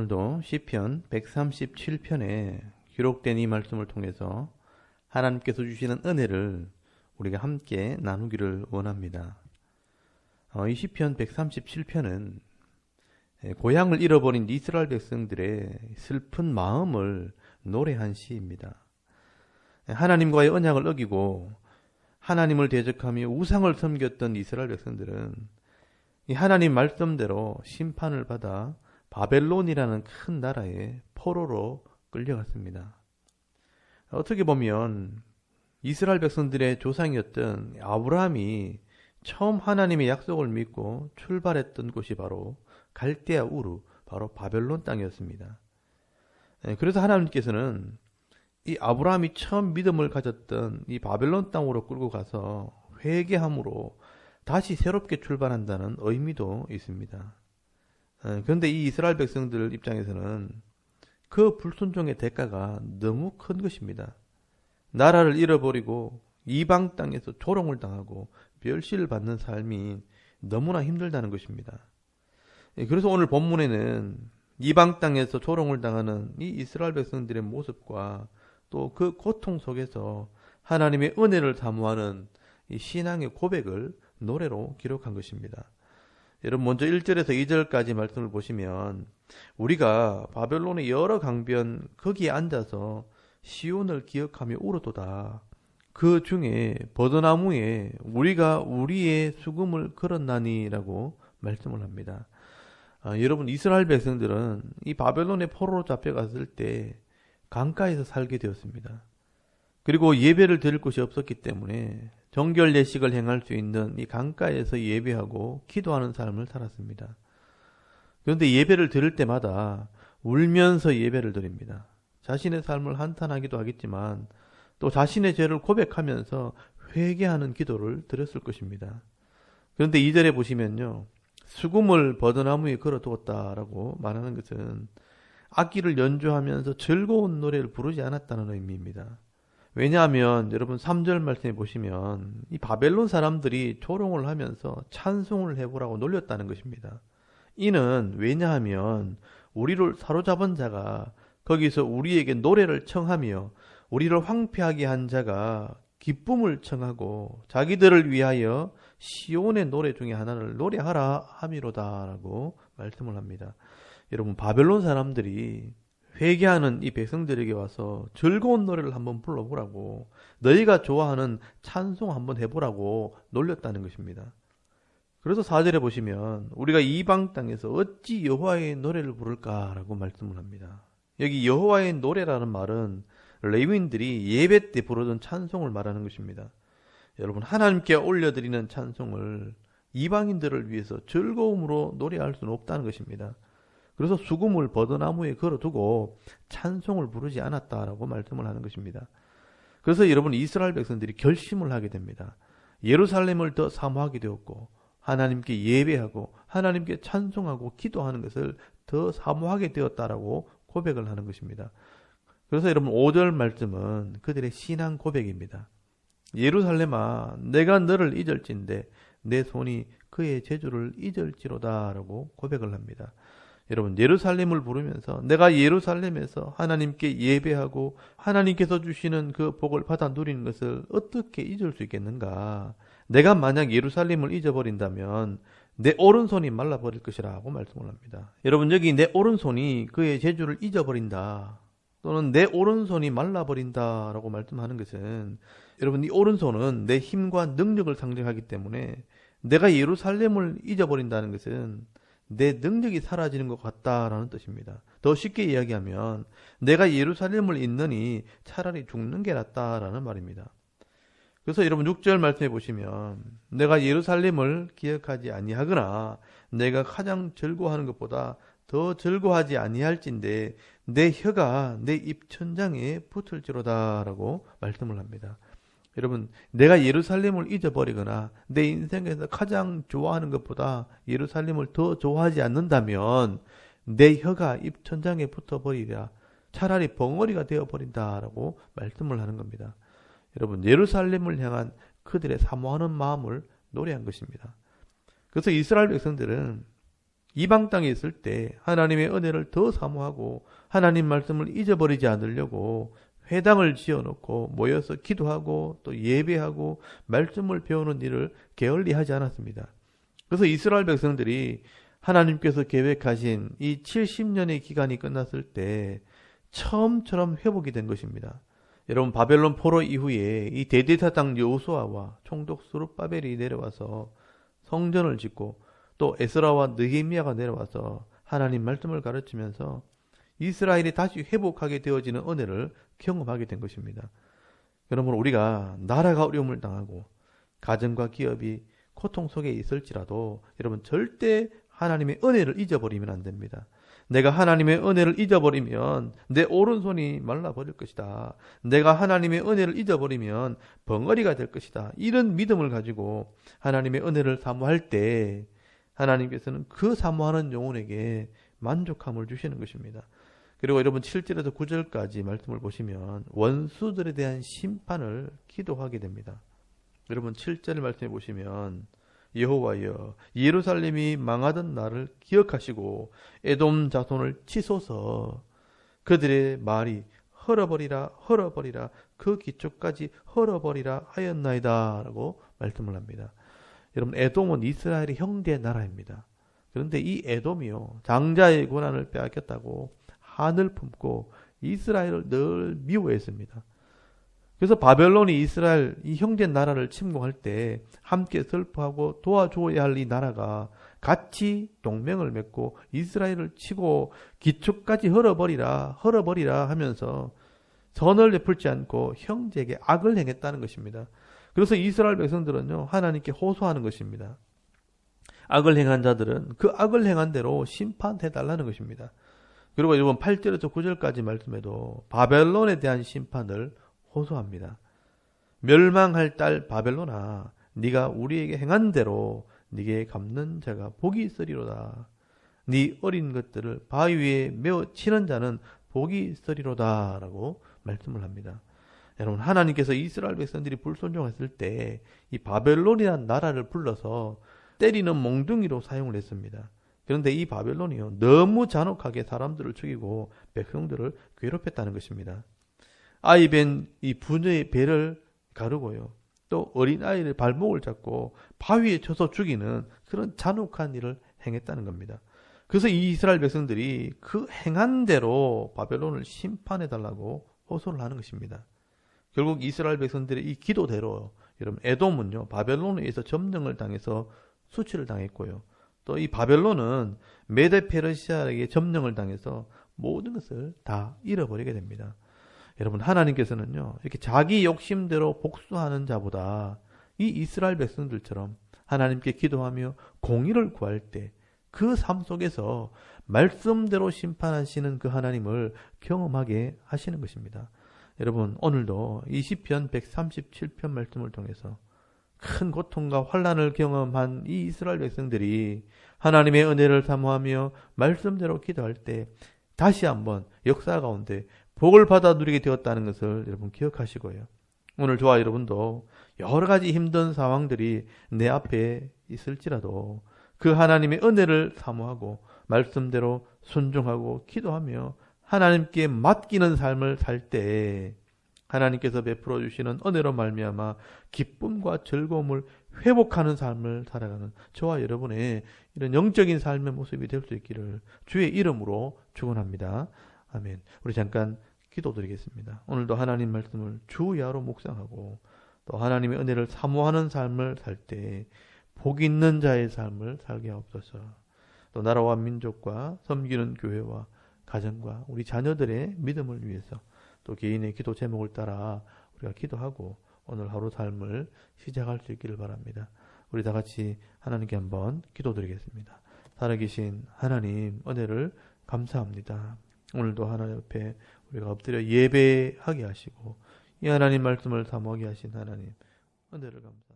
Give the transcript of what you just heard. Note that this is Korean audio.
오늘도 시편 137편에 기록된 이 말씀을 통해서 하나님께서 주시는 은혜를 우리가 함께 나누기를 원합니다. 이 시편 137편은 고향을 잃어버린 이스라엘 백성들의 슬픈 마음을 노래한 시입니다. 하나님과의 언약을 어기고 하나님을 대적하며 우상을 섬겼던 이스라엘 백성들은 이 하나님 말씀대로 심판을 받아 바벨론이라는 큰 나라의 포로로 끌려갔습니다. 어떻게 보면 이스라엘 백성들의 조상이었던 아브라함이 처음 하나님의 약속을 믿고 출발했던 곳이 바로 갈대아 우르, 바로 바벨론 땅이었습니다. 그래서 하나님께서는 이 아브라함이 처음 믿음을 가졌던 이 바벨론 땅으로 끌고 가서 회개함으로 다시 새롭게 출발한다는 의미도 있습니다. 그런데 이 이스라엘 백성들 입장에서는 그 불순종의 대가가 너무 큰 것입니다. 나라를 잃어버리고 이방 땅에서 조롱을 당하고 멸시를 받는 삶이 너무나 힘들다는 것입니다. 그래서 오늘 본문에는 이방 땅에서 조롱을 당하는 이 이스라엘 백성들의 모습과 또 그 고통 속에서 하나님의 은혜를 사모하는 이 신앙의 고백을 노래로 기록한 것입니다. 여러분 먼저 1절에서 2절까지 말씀을 보시면 우리가 바벨론의 여러 강변 거기에 앉아서 시온을 기억하며 울어도다. 그 중에 버드나무에 우리가 우리의 수금을 걸었나니라고 말씀을 합니다. 여러분 이스라엘 백성들은 이 바벨론의 포로로 잡혀갔을 때 강가에서 살게 되었습니다. 그리고 예배를 드릴 곳이 없었기 때문에 정결 예식을 행할 수 있는 이 강가에서 예배하고 기도하는 삶을 살았습니다. 그런데 예배를 드릴 때마다 울면서 예배를 드립니다. 자신의 삶을 한탄하기도 하겠지만 또 자신의 죄를 고백하면서 회개하는 기도를 드렸을 것입니다. 그런데 2절에 보시면요. 수금을 버드나무에 걸어두었다라고 말하는 것은 악기를 연주하면서 즐거운 노래를 부르지 않았다는 의미입니다. 왜냐하면 여러분 3절 말씀에 보시면 이 바벨론 사람들이 조롱을 하면서 찬송을 해보라고 놀렸다는 것입니다. 이는 왜냐하면 우리를 사로잡은 자가 거기서 우리에게 노래를 청하며 우리를 황폐하게 한 자가 기쁨을 청하고 자기들을 위하여 시온의 노래 중에 하나를 노래하라 함이로다라고 말씀을 합니다. 여러분 바벨론 사람들이 회개하는 이 백성들에게 와서 즐거운 노래를 한번 불러보라고 너희가 좋아하는 찬송 한번 해보라고 놀렸다는 것입니다. 그래서 4절에 보시면 우리가 이방 땅에서 어찌 여호와의 노래를 부를까라고 말씀을 합니다. 여기 여호와의 노래라는 말은 레위인들이 예배 때 부르던 찬송을 말하는 것입니다. 여러분 하나님께 올려드리는 찬송을 이방인들을 위해서 즐거움으로 노래할 수는 없다는 것입니다. 그래서 수금을 버드나무에 걸어두고 찬송을 부르지 않았다라고 말씀을 하는 것입니다. 그래서 여러분 이스라엘 백성들이 결심을 하게 됩니다. 예루살렘을 더 사모하게 되었고 하나님께 예배하고 하나님께 찬송하고 기도하는 것을 더 사모하게 되었다라고 고백을 하는 것입니다. 그래서 여러분 5절 말씀은 그들의 신앙 고백입니다. 예루살렘아 내가 너를 잊을진데 내 손이 그의 재주를 잊을지로다라고 고백을 합니다. 여러분 예루살렘을 부르면서 내가 예루살렘에서 하나님께 예배하고 하나님께서 주시는 그 복을 받아 누리는 것을 어떻게 잊을 수 있겠는가. 내가 만약 예루살렘을 잊어버린다면 내 오른손이 말라버릴 것이라고 말씀을 합니다. 여러분 여기 내 오른손이 그의 재주를 잊어버린다 또는 내 오른손이 말라버린다 라고 말씀하는 것은 여러분 이 오른손은 내 힘과 능력을 상징하기 때문에 내가 예루살렘을 잊어버린다는 것은 내 능력이 사라지는 것 같다라는 뜻입니다. 더 쉽게 이야기하면 내가 예루살렘을 잊느니 차라리 죽는 게 낫다라는 말입니다. 그래서 여러분 6절 말씀해 보시면 내가 예루살렘을 기억하지 아니하거나 내가 가장 즐거워하는 것보다 더 즐거워하지 아니할진대 내 혀가 내 입천장에 붙을지로다라고 말씀을 합니다. 여러분 내가 예루살렘을 잊어버리거나 내 인생에서 가장 좋아하는 것보다 예루살렘을 더 좋아하지 않는다면 내 혀가 입천장에 붙어버리랴 차라리 벙어리가 되어버린다라고 말씀을 하는 겁니다. 여러분 예루살렘을 향한 그들의 사모하는 마음을 노래한 것입니다. 그래서 이스라엘 백성들은 이방 땅에 있을 때 하나님의 은혜를 더 사모하고 하나님 말씀을 잊어버리지 않으려고 회당을 지어놓고 모여서 기도하고 또 예배하고 말씀을 배우는 일을 게을리하지 않았습니다. 그래서 이스라엘 백성들이 하나님께서 계획하신 이 70년의 기간이 끝났을 때 처음처럼 회복이 된 것입니다. 여러분, 바벨론 포로 이후에 이 대제사장 여호수아와 총독 스룹바벨이 내려와서 성전을 짓고 또 에스라와 느헤미야가 내려와서 하나님 말씀을 가르치면서 이스라엘이 다시 회복하게 되어지는 은혜를 경험하게 된 것입니다. 여러분, 우리가 나라가 어려움을 당하고 가정과 기업이 고통 속에 있을지라도 여러분 절대 하나님의 은혜를 잊어버리면 안 됩니다. 내가 하나님의 은혜를 잊어버리면 내 오른손이 말라버릴 것이다. 내가 하나님의 은혜를 잊어버리면 벙어리가 될 것이다. 이런 믿음을 가지고 하나님의 은혜를 사모할 때 하나님께서는 그 사모하는 영혼에게 만족함을 주시는 것입니다. 그리고 여러분 7절에서 9절까지 말씀을 보시면 원수들에 대한 심판을 기도하게 됩니다. 여러분 7절 말씀해 보시면 여호와여, 예루살렘이 망하던 날을 기억하시고 에돔 자손을 치소서. 그들의 말이 헐어버리라 헐어버리라 그 기초까지 헐어버리라 하였나이다 라고 말씀을 합니다. 여러분, 에돔은 이스라엘의 형제 나라입니다. 그런데 이 에돔이요, 장자의 고난을 빼앗겼다고 한을 품고 이스라엘을 늘 미워했습니다. 그래서 바벨론이 이스라엘 이 형제 나라를 침공할 때 함께 슬퍼하고 도와줘야 할 이 나라가 같이 동맹을 맺고 이스라엘을 치고 기초까지 헐어버리라 하면서 선을 베풀지 않고 형제에게 악을 행했다는 것입니다. 그래서 이스라엘 백성들은요, 하나님께 호소하는 것입니다. 악을 행한 자들은 그 악을 행한 대로 심판해달라는 것입니다. 그리고 여러분 8절에서 9절까지 말씀에도 바벨론에 대한 심판을 호소합니다. 멸망할 딸 바벨론아, 네가 우리에게 행한 대로 네게 갚는 자가 복이 있으리로다. 네 어린 것들을 바위 위에 메어 치는 자는 복이 있으리로다 라고 말씀을 합니다. 여러분, 하나님께서 이스라엘 백성들이 불순종했을 때 이 바벨론이라는 나라를 불러서 때리는 몽둥이로 사용을 했습니다. 그런데 이 바벨론이요, 너무 잔혹하게 사람들을 죽이고 백성들을 괴롭혔다는 것입니다. 아이벤 이 부녀의 배를 가르고요, 또 어린아이를 발목을 잡고 바위에 쳐서 죽이는 그런 잔혹한 일을 행했다는 겁니다. 그래서 이 이스라엘 백성들이 그 행한 대로 바벨론을 심판해달라고 호소를 하는 것입니다. 결국 이스라엘 백성들의 이 기도대로 여러분, 에돔은요, 바벨론에 의해서 점령을 당해서 수치를 당했고요, 또 이 바벨론은 메데 페르시아에게 점령을 당해서 모든 것을 다 잃어버리게 됩니다. 여러분, 하나님께서는요, 이렇게 자기 욕심대로 복수하는 자보다 이 이스라엘 백성들처럼 하나님께 기도하며 공의를 구할 때 그 삶 속에서 말씀대로 심판하시는 그 하나님을 경험하게 하시는 것입니다. 여러분, 오늘도 이 시편 137편 말씀을 통해서 큰 고통과 환난을 경험한 이 이스라엘 백성들이 하나님의 은혜를 사모하며 말씀대로 기도할 때 다시 한번 역사 가운데 복을 받아 누리게 되었다는 것을 여러분 기억하시고요. 오늘 저와 여러분도 여러 가지 힘든 상황들이 내 앞에 있을지라도 그 하나님의 은혜를 사모하고 말씀대로 순종하고 기도하며 하나님께 맡기는 삶을 살 때 하나님께서 베풀어 주시는 은혜로 말미암아 기쁨과 즐거움을 회복하는 삶을 살아가는 저와 여러분의 이런 영적인 삶의 모습이 될 수 있기를 주의 이름으로 축원합니다. 아멘. 우리 잠깐 기도드리겠습니다. 오늘도 하나님 말씀을 주야로 묵상하고 또 하나님의 은혜를 사모하는 삶을 살 때 복 있는 자의 삶을 살게 하옵소서. 또 나라와 민족과 섬기는 교회와 가정과 우리 자녀들의 믿음을 위해서 또 개인의 기도 제목을 따라 우리가 기도하고 오늘 하루 삶을 시작할 수 있기를 바랍니다. 우리 다 같이 하나님께 한번 기도드리겠습니다. 살아계신 하나님, 은혜를 감사합니다. 오늘도 하나님 옆에 우리가 엎드려 예배하게 하시고 이 하나님 말씀을 사모하게 하신 하나님, 은혜를 감사합니다.